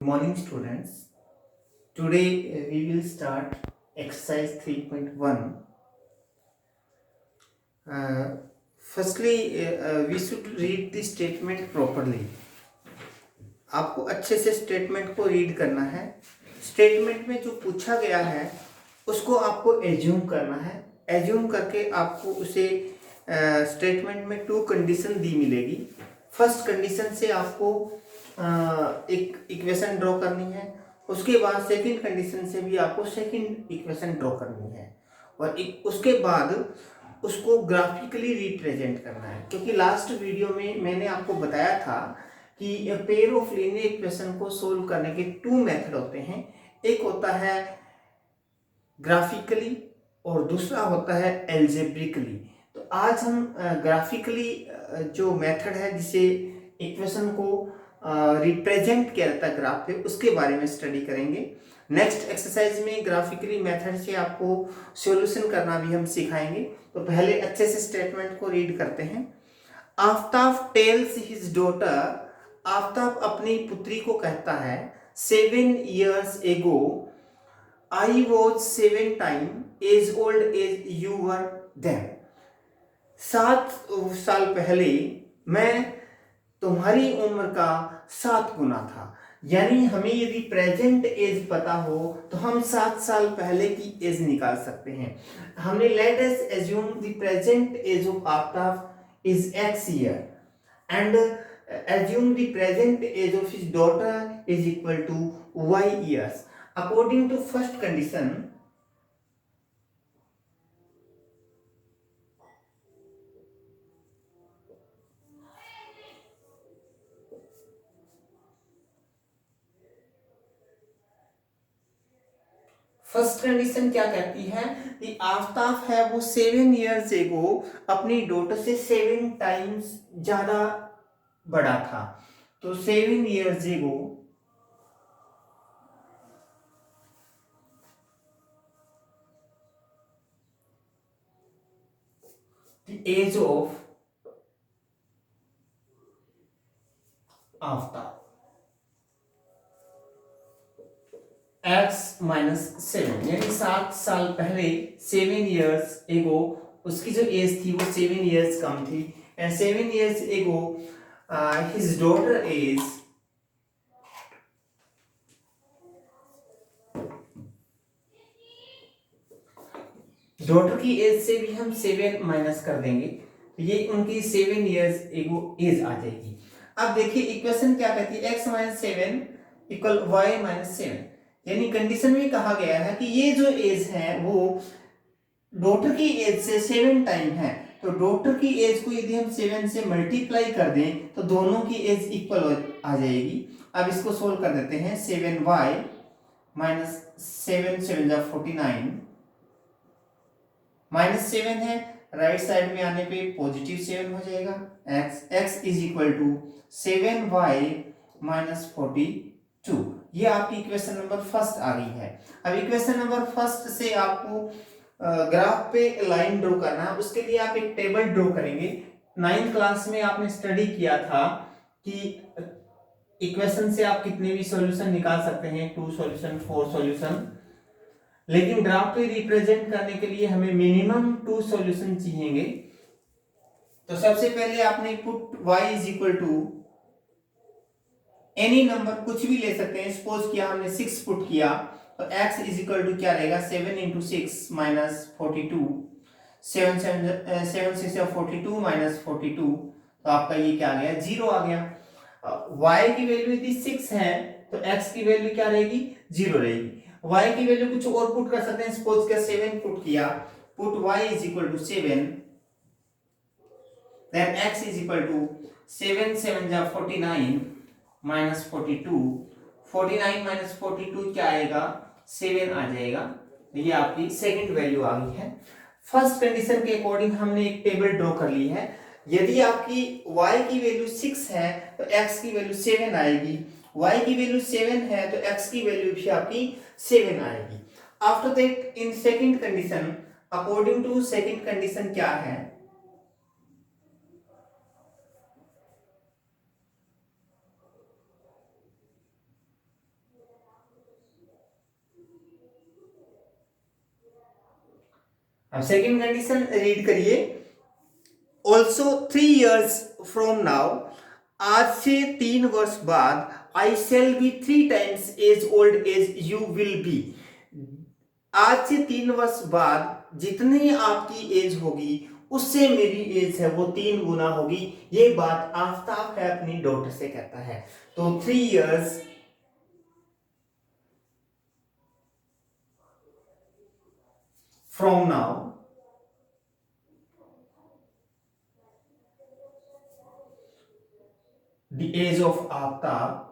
Morning students. Today we will start exercise 3.1. Firstly, we should read the statement properly. आपको अच्छे से statement को read करना है. स्टेटमेंट में जो पूछा गया है उसको आपको एज्यूम करना है. एज्यूम करके आपको उसे स्टेटमेंट में 2 कंडीशन दी मिलेगी. फर्स्ट कंडीशन से आपको एक इक्वेशन ड्रॉ करनी है. उसके बाद सेकंड कंडीशन से भी आपको सेकंड इक्वेशन ड्रॉ करनी है और उसके बाद उसको ग्राफिकली रिप्रेजेंट करना है. क्योंकि लास्ट वीडियो में मैंने आपको बताया था कि पेयर ऑफ लीनियर इक्वेशन को सोल्व करने के 2 मेथड होते हैं. एक होता है ग्राफिकली और दूसरा होता है एल्जेब्रिकली. तो आज हम ग्राफिकली जो मेथड है जिसे इक्वेशन को रिप्रेजेंट किया जाता है ग्राफ पे, उसके बारे में स्टडी करेंगे. नेक्स्ट एक्सरसाइज में ग्राफिकली मेथड से आपको सॉल्यूशन करना भी हम सिखाएंगे. तो पहले अच्छे से स्टेटमेंट को रीड करते हैं. Aftab tales his daughter. Aftab अपनी पुत्री को कहता है 7 years ago I was 7 times as old as you were then. 7 साल पहले मैं तुम्हारी उम्र का 7 गुना था. यानी हमें यदि प्रेजेंट एज पता हो तो हम 7 साल पहले की एज निकाल सकते हैं. हमने let us assume the present age of Aftab is x year and assume the present age of his daughter is equal to y years. According to first condition, first condition क्या कहती है कि आफ्ताब है वो 7 years ago अपनी daughter से 7 times ज्यादा बड़ा था. तो 7 years ago the age of Aftab x minus 7, यानी 7 साल पहले 7 years एगो उसकी जो एज थी वो 7 years कम थी. एंड 7 years एगो हिज डॉटर एज डॉटर की एज से भी हम 7 माइनस कर देंगे तो ये उनकी 7 years एगो एज आ जाएगी. अब देखिए इक्वेशन क्या कहती है x minus 7 equal y minus 7. यानी कंडीशन में कहा गया है कि ये जो एज है वो डॉटर की एज से 7 टाइम है. तो डॉटर की एज को यदि हम 7 से मल्टीप्लाई कर दें तो दोनों की एज इक्वल आ जाएगी. अब इसको सोल्व कर देते हैं. 7y माइनस 7 7 49 माइनस 7 है, राइट साइड में आने पे पॉजिटिव 7 हो जाएगा. x is equal to 7y minus 42. ये आपकी इक्वेशन नंबर फर्स्ट आ गई है. अब इक्वेशन नंबर फर्स्ट से आपको ग्राफ पे लाइन ड्रॉ करना है. उसके लिए आप एक टेबल ड्रॉ करेंगे. 9th क्लास में आपने स्टडी किया था कि इक्वेशन से आप कितने भी सॉल्यूशन निकाल सकते हैं, 2 सॉल्यूशन 4 सॉल्यूशन. लेकिन ग्राफ पे रिप्रेजेंट करने के लिए हमें मिनिमम 2 सॉल्यूशन चाहिए. तो सबसे पहले आपने put y is equal to any number, कुछ भी ले सकते हैं. सपोज किया हमने 6 पुट किया तो x इज इक्वल टू क्या रहेगा 7 इंटू 6 माइनस 42. 7 6 42 माइनस 42. तो आपका ये क्या आ गया 0 आ गया. y की वैल्यू यदि 6 है तो x की वैल्यू क्या रहेगी 0 रहेगी. y की वैल्यू कुछ और पुट कर सकते हैं. सपोज किया 7 पुट किया, put y is equal to 7, then x is equal to 7 7 जा 49 माइनस 42. 49 माइनस 42 क्या आएगा 7 आ जाएगा. ये आपकी सेकंड वैल्यू आ गई है. फर्स्ट कंडीशन के अकॉर्डिंग हमने एक टेबल ड्रॉ कर ली है. यदि आपकी y की वैल्यू 6 है तो x की वैल्यू 7 आएगी. y की वैल्यू 7 है तो x की वैल्यू भी आपकी 7 आएगी. After that in second condition, according to second condition क्या है अब सेकंड कंडीशन रीड करिए। ऑल्सो 3 years फ्रॉम नाउ, आज से 3 वर्ष बाद, I shall be 3 times as old as you will be. आज से 3 वर्ष बाद जितनी आपकी एज होगी उससे मेरी एज है वो 3 गुना होगी। ये बात आफ्ताब है अपनी डॉटर से कहता है। तो 3 years from now, the age of Aftab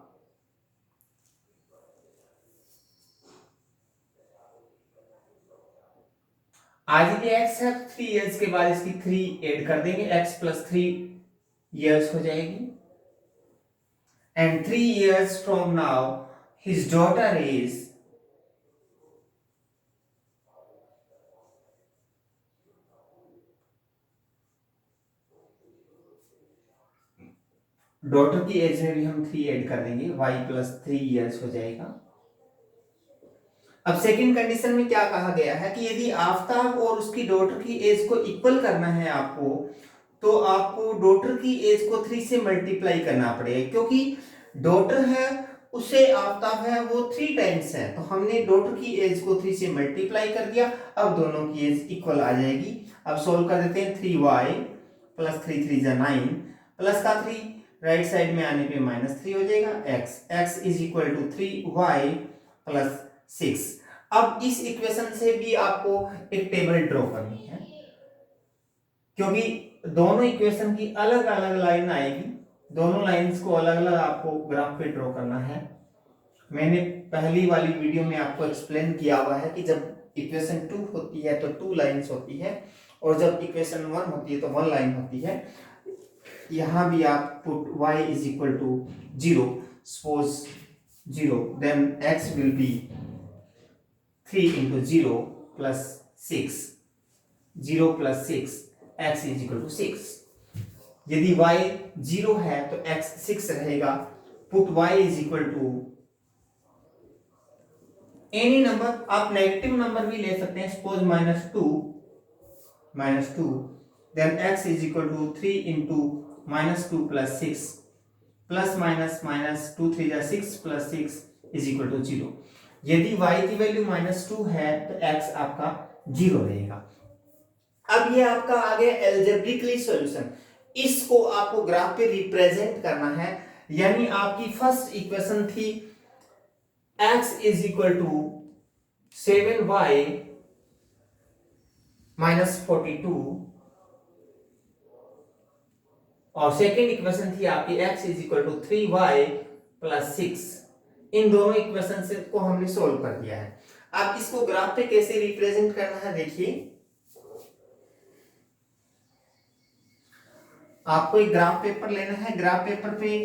आज की एक्स है, 3 years के बाद इसकी 3 ऐड कर देंगे, एक्स प्लस 3 years हो जाएगी। And 3 years from now his daughter is, daughter की एज में भी हम 3 ऐड कर देंगे, y प्लस 3 years हो जाएगा। अब सेकंड कंडीशन में क्या कहा गया है कि यदि आफ्ताब और उसकी डॉटर की एज को इक्वल करना है आपको, तो आपको डॉटर की एज को 3 से मल्टीप्लाई करना पड़ेगा, क्योंकि डॉटर है उसे आफ्ताब है वो 3 times है, तो हमने डॉटर की एज को 3 से मल्टीप्लाई कर दिया। अब दोनों की एज इक्वल आ जाएगी। अब सोल्व कर देते हैं। 3y प्लस 3 3 9, प्लस का 3 राइट साइड में आने पे -3 हो जाएगा। x is equal to 3y plus 6। अब इस इक्वेशन से भी आपको एक टेबल ड्रॉ करनी है, क्योंकि दोनों इक्वेशन की अलग अलग लाइन आएगी, दोनों लाइंस को अलग अलग आपको ग्राफ पे ड्रॉ करना है। मैंने पहली वाली वीडियो में आपको एक्सप्लेन किया हुआ है कि जब इक्वेशन 2 होती है तो 2 लाइंस होती है, और जब इक्वेशन 1 होती है तो 1 लाइन होती है। यहां भी आप put y is equal to 0, suppose 0, then x will be 3 into 0 plus 6, 0 plus 6, x is equal to 6। यदि y 0 है तो x 6 रहेगा। Put y is equal to any number, आप नेगेटिव नंबर भी ले सकते हैं, suppose -2, then x is equal to 3 into -2 plus 6, plus minus minus 2 3 जा 6 प्लस 6 इज इक्वल टू 0। यदि y की वैल्यू -2 है तो x आपका 0 रहेगा। अब ये आपका आ गया एल्जेब्रिकली सॉल्यूशन। इसको आपको ग्राफ पे रिप्रेजेंट करना है, यानी आपकी फर्स्ट इक्वेशन थी x is equal to 7y -42, और सेकेंड इक्वेशन थी आपकी x is equal to 3y plus 6। इन दोनों इक्वेशन से को हमने सोल्व कर दिया है। अब इसको ग्राफ पे कैसे रिप्रेजेंट करना है, देखिए आपको एक ग्राफ पेपर लेना है। ग्राफ पेपर पे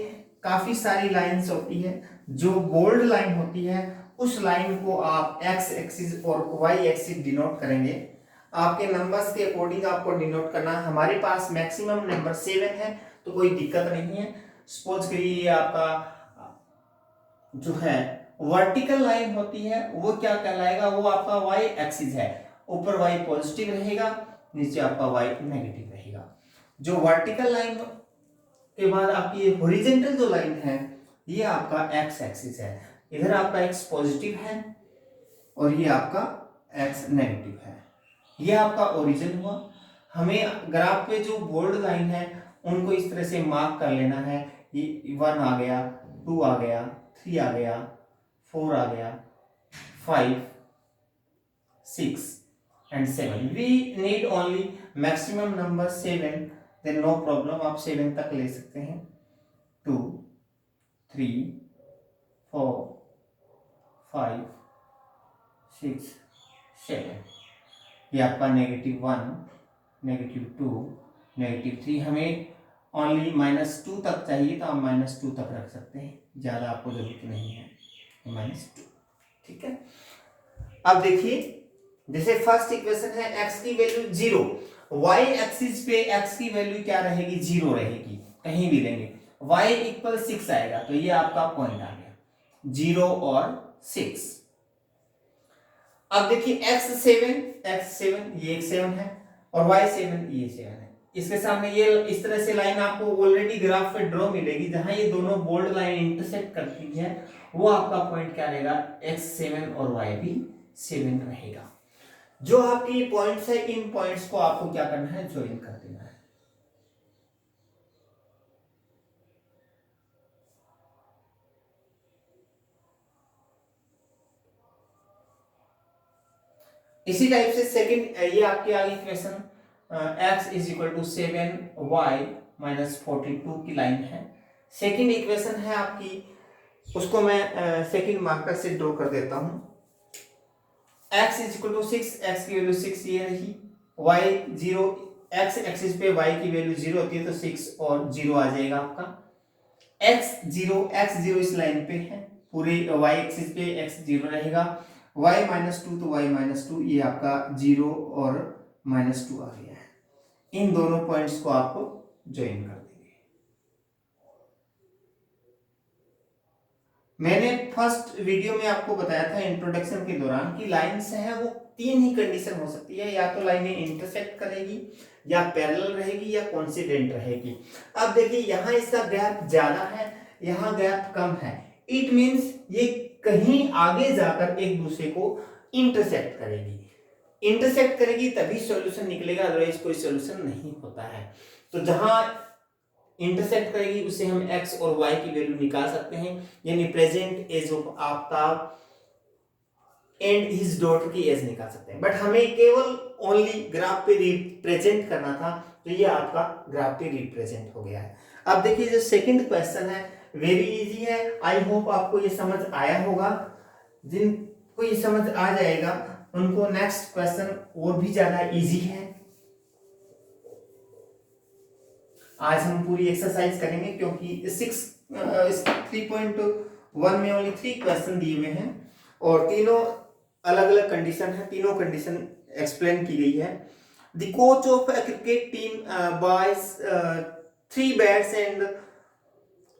काफी सारी लाइंस होती है। जो बोल्ड लाइन होती है उस लाइन को आप x एक्सिस और y एक्सिस डिनोट करेंगे। आपके नंबर्स के अकॉर्डिंग आपको डिनोट करना। हमारे पास मैक्सिमम नंबर 7 है तो कोई दिक्कत नहीं है। सपोज करिए आपका जो है वर्टिकल लाइन होती है वो क्या कहलाएगा, वो आपका y एक्सिस है। ऊपर y पॉजिटिव रहेगा, नीचे आपका y नेगेटिव रहेगा। जो वर्टिकल लाइन के बाद आपकी हॉरिजॉन्टल जो लाइन है ये आपका x एक्सिस है। इधर आपका x पॉजिटिव है और ये आपका x नेगेटिव है। ये आपका ओरिजिन हुआ। हमें ग्राफ पे जो बोल्ड लाइन है उनको इस तरह से मार्क कर लेना है। ये 1 आ गया, 2 आ गया, 3 आ गया, 4 आ गया, 5, 6 and 7। We need only maximum number 7, then no problem, आप 7 तक ले सकते हैं। 2, 3, 4, 5, 6, 7। ये आपका -1, -2, -3। हमें ओनली -2 तक चाहिए तो आप -2 तक रख सकते हैं, ज़्यादा आपको जरूरत नहीं है। -2, ठीक है। अब देखिए जैसे फर्स्ट इक्वेशन है x की वैल्यू 0, y एक्सिस पे x की वैल्यू क्या रहेगी, 0 रहेगी, कहीं भी लेंगे। y इक्वल 6 आएगा तो ये आपका पॉइंट आ गया, 0 और 6। अब देखिए x7 ये एक 7 है और y7 ये 7 है। इसके सामने ये इस तरह से लाइन आपको ऑलरेडी ग्राफ पे ड्रॉ मिलेगी, जहां ये दोनों बोल्ड लाइन इंटरसेक्ट करती है वो आपका पॉइंट क्या रहेगा, x7 और y भी 7 रहेगा। जो आपकी पॉइंट्स है इन पॉइंट्स को आपको क्या करना है, ज्वाइन कर देना है। इसी टाइप से सेकंड ये आपकी आ गई equation x is equal to 7y minus 42 की लाइन है। सेकंड इक्वेशन है आपकी, उसको मैं सेकंड मार्कर से ड्रॉ कर देता हूं। x is equal to 6, x की वैल्यू 6 ये रही, y 0, x एक्सिस पे y की वैल्यू 0 होती है तो 6 और 0 आ जाएगा आपका। x0 इस लाइन पे है, पूरे y एक्सिस पे x 0 रहेगा, y माइनस 2 तो y माइनस 2, ये आपका 0 और माइनस 2 आ गया है। इन दोनों पॉइंट्स को आपको ज्वाइन कर देंगे। मैंने फर्स्ट वीडियो में आपको बताया था इंट्रोडक्शन के दौरान कि लाइंस है वो तीन ही कंडीशन हो सकती है, या तो लाइनें इंटरसेक्ट करेगी, या पैरेलल रहेगी, या कोइंसिडेंट रहेगी। अब देखिए यहाँ इसका गैप ज्यादा है, यहाँ गैप कम है, इट मींस ये कहीं आगे जाकर एक दूसरे को इंटरसेक्ट करेगी। इंटरसेक्ट करेगी तभी सॉल्यूशन निकलेगा, अदरवाइज कोई सॉल्यूशन नहीं होता है। तो जहां इंटरसेक्ट करेगी उससे हम x और y की वैल्यू निकाल सकते हैं, यानी present age of Aftab and his daughter की एज निकाल सकते हैं। बट हमें केवल ओनली ग्राफ पे रिप्रेजेंट करना था, तो ये आपका ग्राफ पे रिप्रेजेंट हो गया है। अब देखिए जो सेकंड क्वेश्चन है वेरी इजी है, आई होप आपको ये समझ आया होगा। जिनको ये समझ आ जाएगा उनको नेक्स्ट क्वेश्चन और भी ज्यादा इजी है। आज हम पूरी एक्सरसाइज करेंगे क्योंकि 3.1 में ओनली 3 क्वेश्चन दिए हुए हैं और तीनों अलग अलग कंडीशन है, तीनों कंडीशन एक्सप्लेन की गई है। The coach of a cricket team buys 3 bats and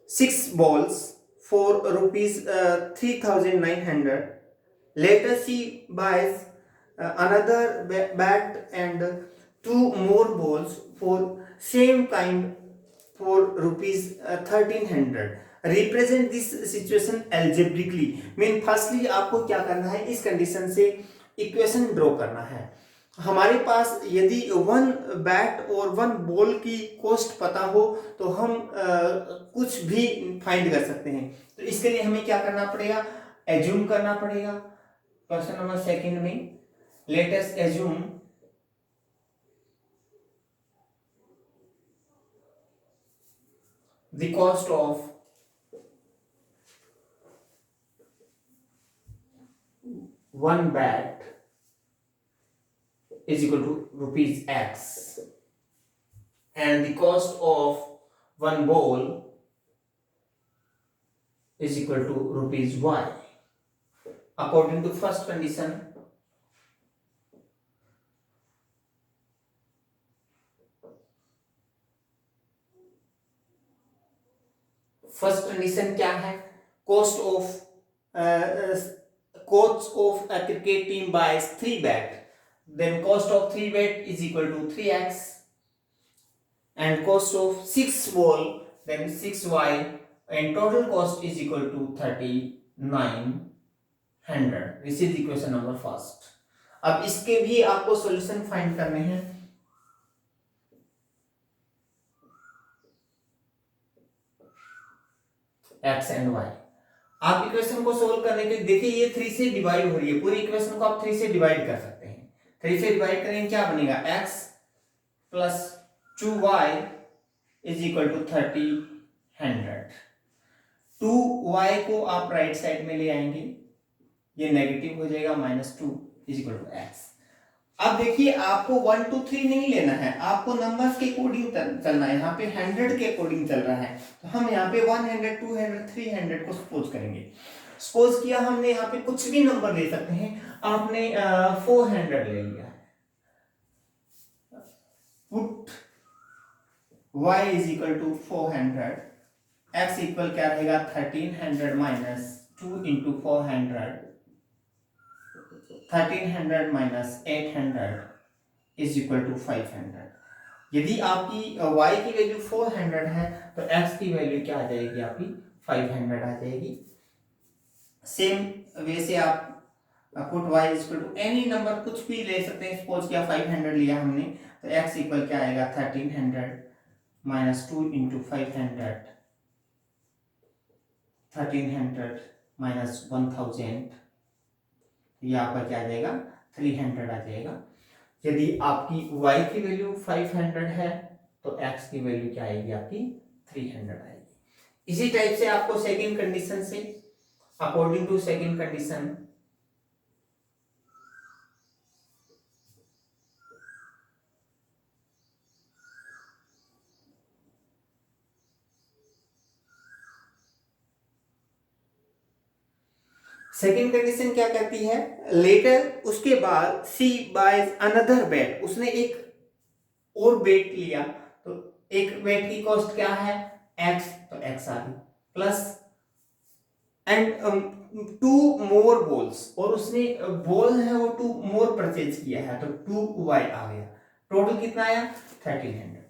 6 balls for rupees 3,900. Later she buys another bat and 2 more balls for same kind for rupees 1,300. Represent this situation algebraically. Mean firstly आपको क्या करना है, इस condition से equation draw करना है। हमारे पास यदि 1 बैट और 1 बॉल की कॉस्ट पता हो तो हम कुछ भी फाइंड कर सकते हैं। तो इसके लिए हमें क्या करना पड़ेगा, एज्यूम करना पड़ेगा। क्वेश्चन नंबर सेकंड में late us assume the cost of one bat is equal to rupees x and the cost of one ball is equal to rupees y. According to first condition, क्या है, cost of a cricket team buys 3 bat, then cost of 3 bat is equal to 3x and cost of 6 ball then 6y and total cost is equal to 3,900. This is equation number first. अब इसके भी आपको solution find करने हैं। x and y, आप equation को solve करने के लिए देखिए ये 3 से डिवाइड हो रही है, पूरी इक्वेशन को आप 3 से डिवाइड कर सकते हैं। 3 से डिवाइड करेंगे क्या बनेगा, x plus 2y is equal to 3,100। 2y को आप राइट साइड में ले आएंगे, ये नेगेटिव हो जाएगा, -2 इज इक्वल टू x। अब देखिए आपको 1 2 3 नहीं लेना है, आपको नंबर्स के अकॉर्डिंग चलना है। यहाँ पे 100 के अकॉर्डिंग चल रहा है, तो हम यहाँ पे 100 200 300 को सपोज करेंगे। सपोज किया हमने, यहाँ पे कुछ भी नंबर ले सकते हैं, आपने 400 ले लिया है। Put y is equal to 400, x equal क्या रहेगा 1300 minus 2 into 400 1300 minus 800 is equal to 500। यदि आपकी y की वैल्यू 400 है तो x की वैल्यू क्या आ जाएगी आपकी 500 आ जाएगी। सेम वे से आप put y is equal to any number कुछ भी ले सकते हैं। सपोज किया 500 लिया हमने तो x इक्वल क्या आएगा 1300 माइनस 2 इंटू 500, 1300 माइनस 1000, यहाँ पर क्या आ जाएगा 300 आ जाएगा। यदि आपकी y की वैल्यू 500 है तो x की वैल्यू क्या आएगी आपकी 300 आएगी। इसी टाइप से आपको सेकंड कंडीशन से according to second condition second condition क्या कहती है, लेटर उसके बाद सी बाइज अनदर बेट, उसने एक और बेट लिया तो एक बेट की कॉस्ट क्या है x, तो x आ गई प्लस एंड 2 मोर बॉल्स, और उसने बॉल है वो 2 मोर परचेज किया है तो 2y आ गया। टोटल कितना आया 1300।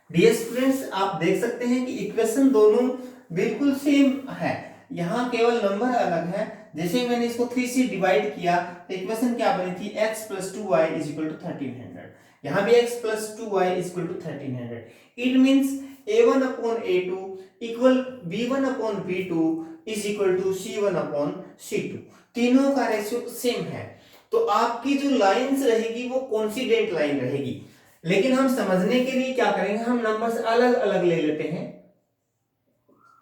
डियर स्टूडेंट्स आप देख सकते हैं कि इक्वेशन दोनों बिल्कुल सेम है, यहाँ केवल नंबर अलग है। जैसे मैंने इसको 3 से डिवाइड किया तो इक्वेशन क्या बनी थी x plus 2y is equal to 1300, यहाँ भी x plus 2y is equal to 1300। It means a1 upon a2 equal b1 upon b2 is equal to c1 upon c2। तीनों का रेशियो सेम है तो आपकी जो लाइंस रहेगी वो कोइंसिडेंट लाइन रहेगी। लेकिन हम समझने के लिए क्या करेंगे, हम नंबर्स अलग अलग ले लेते हैं।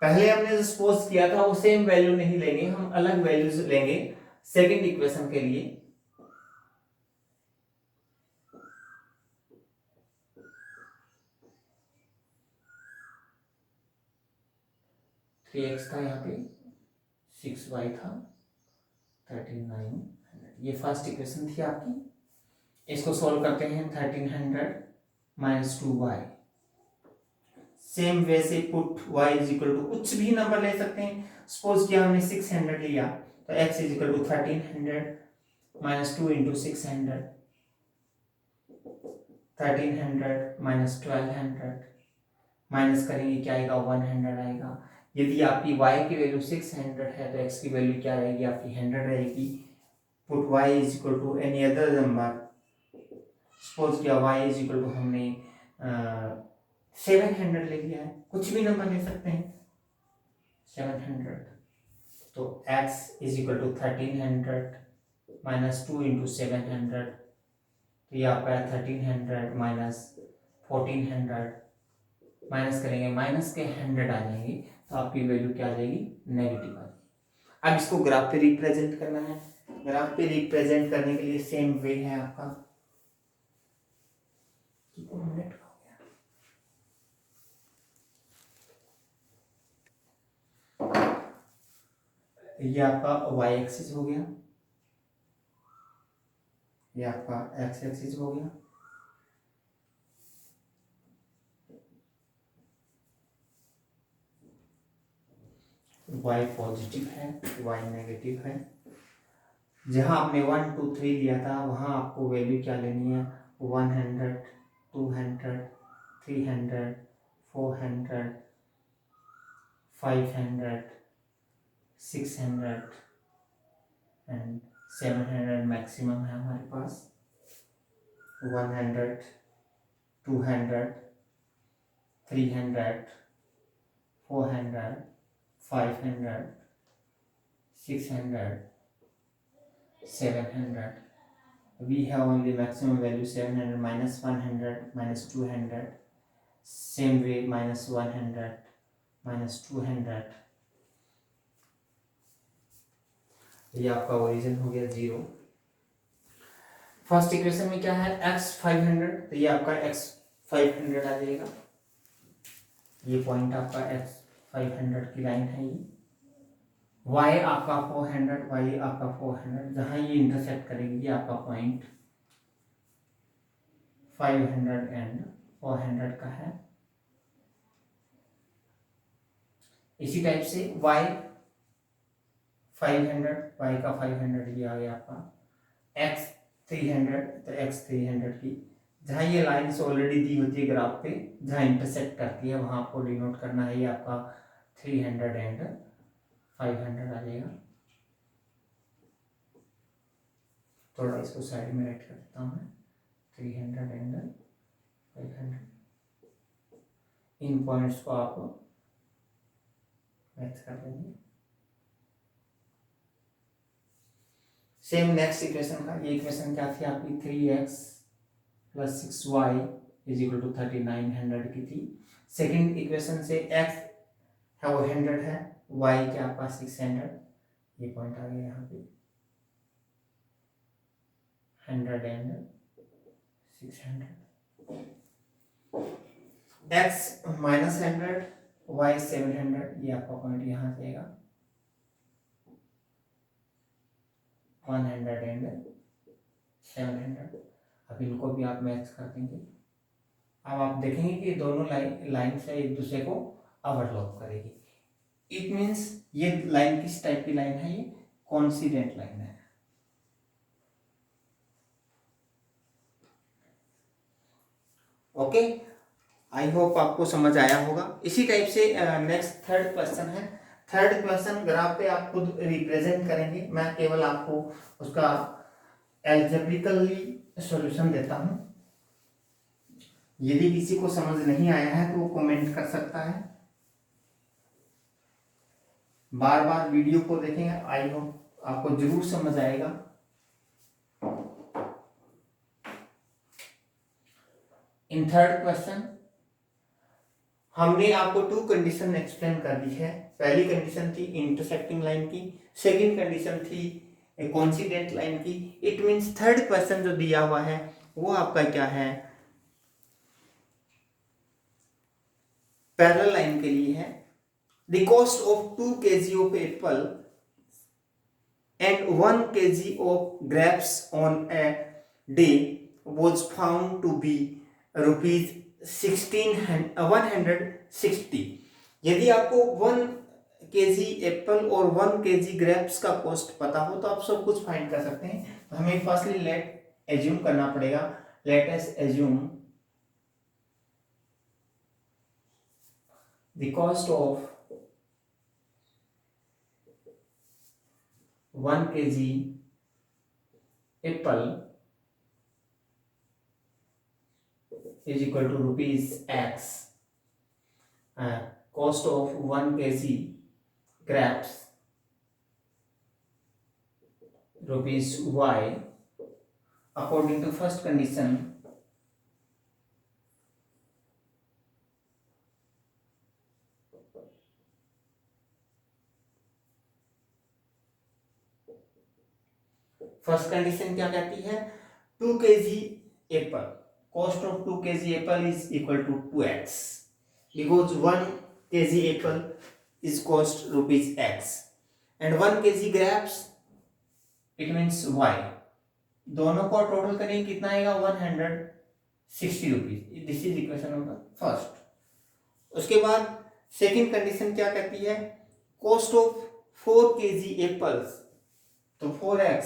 पहले हमने जो सपोज किया था वो सेम वैल्यू नहीं लेंगे, हम अलग वैल्यूज लेंगे सेकंड इक्वेशन के लिए। थ्री एक्स था, यहाँ पे 6y था, 13,900। ये फर्स्ट इक्वेशन थी आपकी। इसको सॉल्व करते हैं 1300 माइनस 2y। सेम वे से put y is equal to कुछ भी नंबर ले सकते हैं। सपोज किया हमने 600 लिया तो x is equal to 1300 minus 2 into 600, 1300 minus 1200, minus करेंगे क्या आएगा 100 आएगा। यदि आपकी y की वैल्यू 600 है तो x की वैल्यू क्या रहेगी आपकी 100 रहेगी। Put y is equal to any other number. Suppose किया y इज इक्वल टू हमने 700 ले लिया है, कुछ भी नंबर ले सकते हैं 700, तो x is equal to 1300 minus 2 into 700, तो ये आपका 1300 माइनस 1400, माइनस करेंगे माइनस के 100 आ जाएंगे तो आपकी वैल्यू क्या आ जाएगी नेगेटिव आ जाएगी। अब इसको ग्राफ पे रिप्रेजेंट करना है। ग्राफ पे रिप्रेजेंट करने के लिए सेम वे है आपका। मिनट का हो गया, ये आपका y एक्सिस हो गया, ये आपका x एक्सिस हो गया, y पॉजिटिव है, y नेगेटिव है। जहां आपने 1 2 3 लिया था वहां आपको वैल्यू क्या लेनी है 100 200 300 400 500 600 एंड 700 मैक्सिमम है हमारे पास। 100 200 300 400 500 600 700. We have only maximum value 700 minus 100 minus 200. Same way minus 100 minus 200. ये आपका ओरिजिन हो गया 0। फर्स्ट इक्वेशन में क्या है x 500, तो ये आपका x 500 आ जाएगा। ये पॉइंट आपका x 500 की लाइन है। ये y आपका 400, y आपका 400, जहां ये इंटरसेक्ट करेगी ये आपका पॉइंट 500 एंड 400 का है। इसी टाइप से y 500, y का 500 ये आ गया आपका एक्स 300, तो एक्स 300 की जहाँ ये लाइन्स ऑलरेडी दी होती है ग्राफ पे, जहाँ इंटरसेक्ट करती है वहाँ आपको डिनोट करना है, ये आपका 300 एंड 500 आ जाएगा। थोड़ा इसको साइड में राइट कर देता हूँ मैं, 300 एंड 500। इन पॉइंट्स को आप मैच कर लेंगे। सेम नेक्स्ट इक्वेशन का, ये इक्वेशन क्या थी आपकी, 3x plus 6y is equal to 3900 की थी। सेकेंड इक्वेशन से x है वो 100 है, y क्या आपका 600, ये पॉइंट आ गया यहाँ पे 100 एंड 600। x माइनस 100, y 700, ये आपका पॉइंट यहाँ से आएगा 100 एंड 700। अब इनको भी आप मैच कर देंगे। अब आप देखेंगे कि दोनों लाइन से एक दूसरे को ओवरलैप करेगी। इट मीन्स ये लाइन किस टाइप की लाइन है, ये कोइंसिडेंट लाइन है। ओके, आई होप आपको समझ आया होगा। इसी टाइप से नेक्स्ट थर्ड क्वेश्चन है। थर्ड क्वेश्चन ग्राफ पे आप खुद रिप्रेजेंट करेंगे, मैं केवल आपको उसका एल्जेब्रिकली सॉल्यूशन देता हूं। यदि किसी को समझ नहीं आया है तो वो कमेंट कर सकता है। बार बार वीडियो को देखेंगे, आई होप आपको जरूर समझ आएगा। इन थर्ड क्वेश्चन हमने आपको टू कंडीशन एक्सप्लेन कर दी है। पहली कंडीशन थी इंटरसेक्टिंग लाइन की, सेकंड कंडीशन थी कोइंसिडेंट लाइन की। इट मींस थर्ड क्वेश्चन जो दिया हुआ है वो आपका क्या है, पैरेलल लाइन के लिए है। The cost of 2 kg of Apple and 1 kg of grapes on a day was found to be rupees 160। यदि आपको 1 kg एप्पल और 1 kg ग्रेप्स का कॉस्ट पता हो तो आप सब कुछ फाइंड कर सकते हैं। तो हमें फर्स्टली लेट एज्यूम करना पड़ेगा, late us assume the cost of 1 kg Apple is equal to rupees x, cost of 1 kg grapes rupees y, according to first condition first condition क्या कहती है, 2 kg Apple, cost of 2 kg apple is equal to 2x because 1 kg apple is cost rupees x and 1 kg grapes it means y। दोनों को total करेंगे कितना आएगा, 160 rupees. This is equation number first. उसके बाद सेकंड कंडीशन क्या कहती है, कॉस्ट ऑफ 4 kg एप्पल्स तो 4x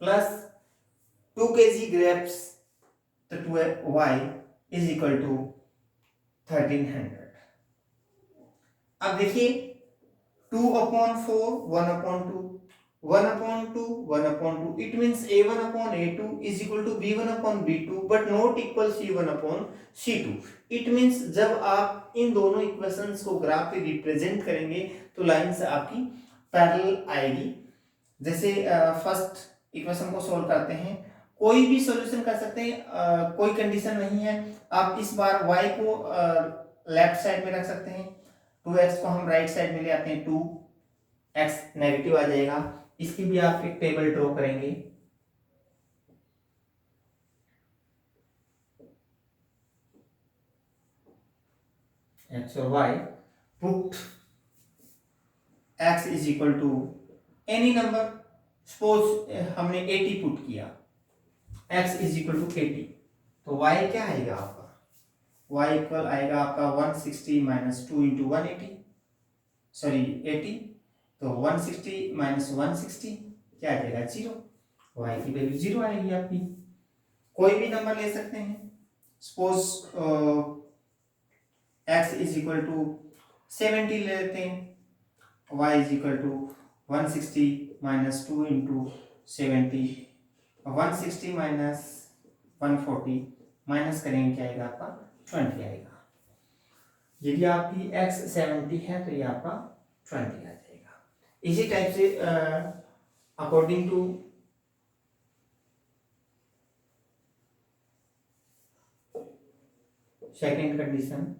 प्लस 2 kg ग्रेप्स तो 2y इज इक्वल टू 1300। अब देखिए 2/4 1/2 1/2 1/2 it means a1/a2 is equal to b1/b2 but not equal c1/c2। It means जब आप इन दोनों इक्वेशंस को ग्राफ पे रिप्रेजेंट करेंगे तो लाइंस आपकी पैरेलल आएगी। जैसे फर्स्ट इक्वेशन को सॉल्व करते हैं, कोई भी सॉल्यूशन कर सकते हैं, कोई कंडीशन नहीं है। आप इस बार y को लेफ्ट साइड में रख सकते हैं, 2x को हम राइट साइड में ले आते हैं, 2x नेगेटिव आ जाएगा। इसकी भी आप एक टेबल ड्रॉ करेंगे। x और y, put x is equal to any number, suppose हमने 80 पुट किया, x इज इक्वल टू 80, तो y क्या आएगा आपका, y इक्वल आएगा आपका 160 माइनस 2 इंटू 180, सॉरी 80, तो 160 माइनस 160 क्या आ जाएगा 0। y की वैल्यू 0 आएगी आपकी। कोई भी नंबर ले सकते हैं, suppose x is equal to 70 ले लेते हैं, y is equal to 160 minus 2 into 70, 160 minus 140 minus करेंगे क्या आएगा आपका 20 आएगा। यदि आपकी x 70 है तो ये आपका 20 आ जाएगा। इसी टाइप से according to second condition,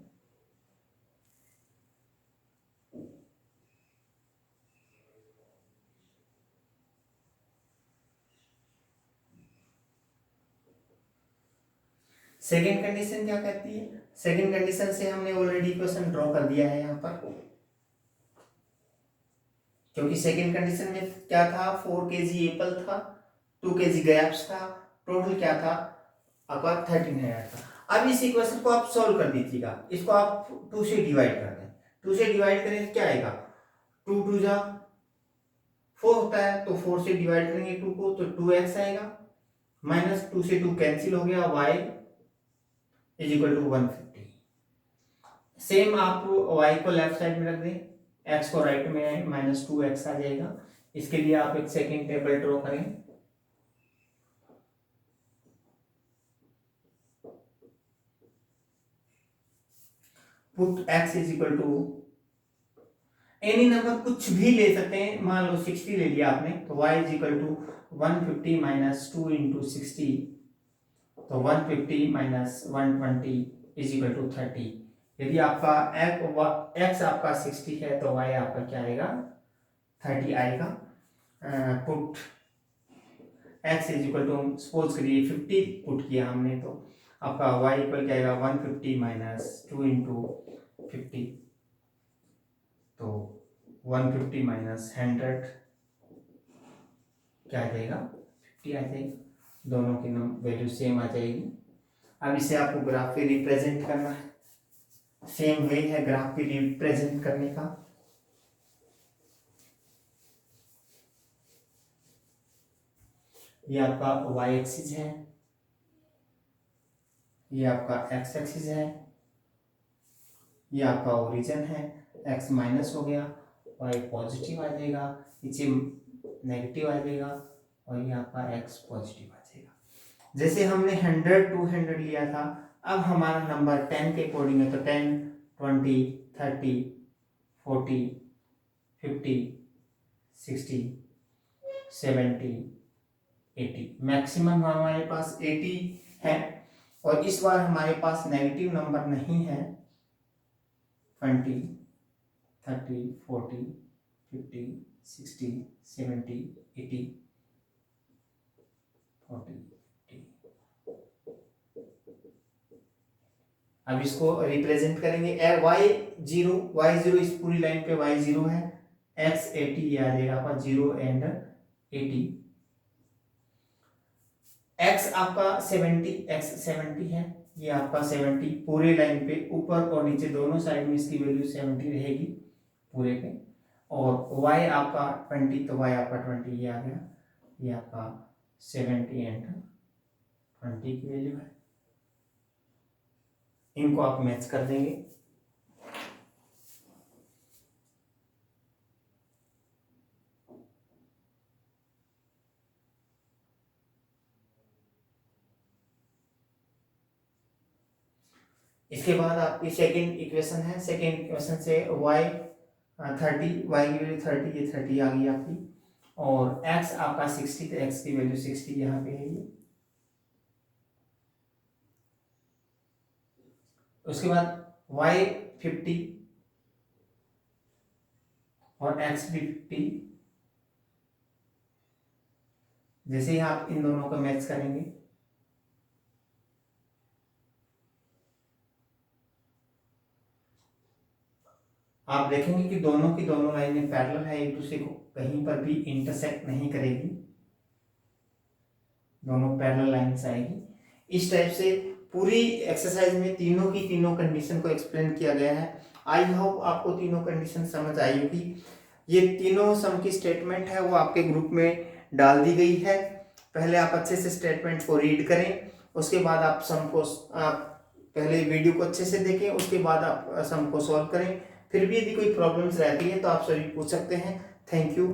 second condition क्या कहती है, सेकेंड कंडीशन से हमने ऑलरेडी इक्वेशन ड्रॉ कर दिया है यहाँ पर, क्योंकि सेकेंड कंडीशन में क्या था, 4 kg एप्पल था, 2 kg ग्रेप्स था, टोटल क्या था आपका 1300 था। अब इस इक्वेशन को आप सॉल्व कर दीजिएगा, इसको आप 2 से डिवाइड कर दें, 2 से डिवाइड करें तो क्या आएगा, 2 2 जा 4 होता है, तो 4 से डिवाइड करेंगे 2 को तो 2x आएगा, माइनस 2 से 2 कैंसिल हो गया, y is equal to 150। Same आप y को लेफ्ट साइड में रख दें, x को राइट में माइनस 2x आ जाएगा। इसके लिए आप एक सेकेंड टेबल ड्रॉ करें, put x is equal to any number, कुछ भी ले सकते हैं, मान लो 60 ले लिया आपने, तो y is equal to 150 minus 2 into 60, तो 150 माइनस 120 इज इक्वल टू 30। यदि आपका x आपका 60 है तो y आपका क्या आएगा 30 आएगा। Put x is equal to, suppose करिए 50 पुट किया हमने, तो आपका y इक्वल क्या आएगा 150 माइनस 2 इंटू 50, तो 150 माइनस 100 क्या आ जाएगा 50 आ जाएगा, दोनों की वैल्यू सेम आ जाएगी। अब इसे आपको ग्राफ पे रिप्रेजेंट करना है, सेम वे है ग्राफ पे रिप्रेजेंट करने का। ये आपका y एक्सिस है, ये आपका x एक्सिस है, ये आपका ओरिजिन है, x माइनस हो गया, y पॉजिटिव आ जाएगा, नीचे नेगेटिव आ जाएगा, और ये आपका x पॉजिटिव आ जाएगा। जैसे हमने 100 200 लिया था, अब हमारा नंबर 10 के अकॉर्डिंग है, तो 10 20 30 40 50 60 70 80, मैक्सिमम हमारे पास 80 है, और इस बार हमारे पास नेगेटिव नंबर नहीं है, 20 30 40 50 60 70 80 40 50। अब इसको रिप्रेजेंट करेंगे, y0 इस पूरी लाइन पे y0 है, x 80 ये आ जाएगा आपका 0 एंड 80, x आपका 70 है, ये आपका 70 पूरे लाइन पे ऊपर और नीचे दोनों साइड में इसकी वैल्यू 70 रहेगी पूरे पे, और y आपका 20, तो y आपका 20 ये आ गया, ये आपका 70 एंड 20 की वैल्यू है। इनको आप मैच कर देंगे, इसके बाद आपकी सेकेंड इक्वेशन है, सेकेंड इक्वेशन से y 30, y की वैल्यू 30, ये 30 आ गई आपकी, और x आपका 60, तो x की वैल्यू 60 यहाँ पे है ये। उसके बाद y 50 और x भी 50, जैसे ही आप इन दोनों को मैच करेंगे, आप देखेंगे कि दोनों की दोनों लाइनें पैरेलल है, एक दूसरे को कहीं पर भी इंटरसेक्ट नहीं करेगी, दोनों पैरेलल लाइंस आएगी। इस टाइप से पूरी एक्सरसाइज में तीनों की तीनों कंडीशन को एक्सप्लेन किया गया है। आई होप आपको तीनों कंडीशन समझ आई होगी। ये तीनों सम की स्टेटमेंट है वो आपके ग्रुप में डाल दी गई है, पहले आप अच्छे से स्टेटमेंट को रीड करें, उसके बाद आप सम को आप पहले वीडियो को अच्छे से देखें, उसके बाद आप सम को सॉल्व करें। फिर भी यदि कोई प्रॉब्लम्स रहती है तो आप सभी पूछ सकते हैं। Thank you.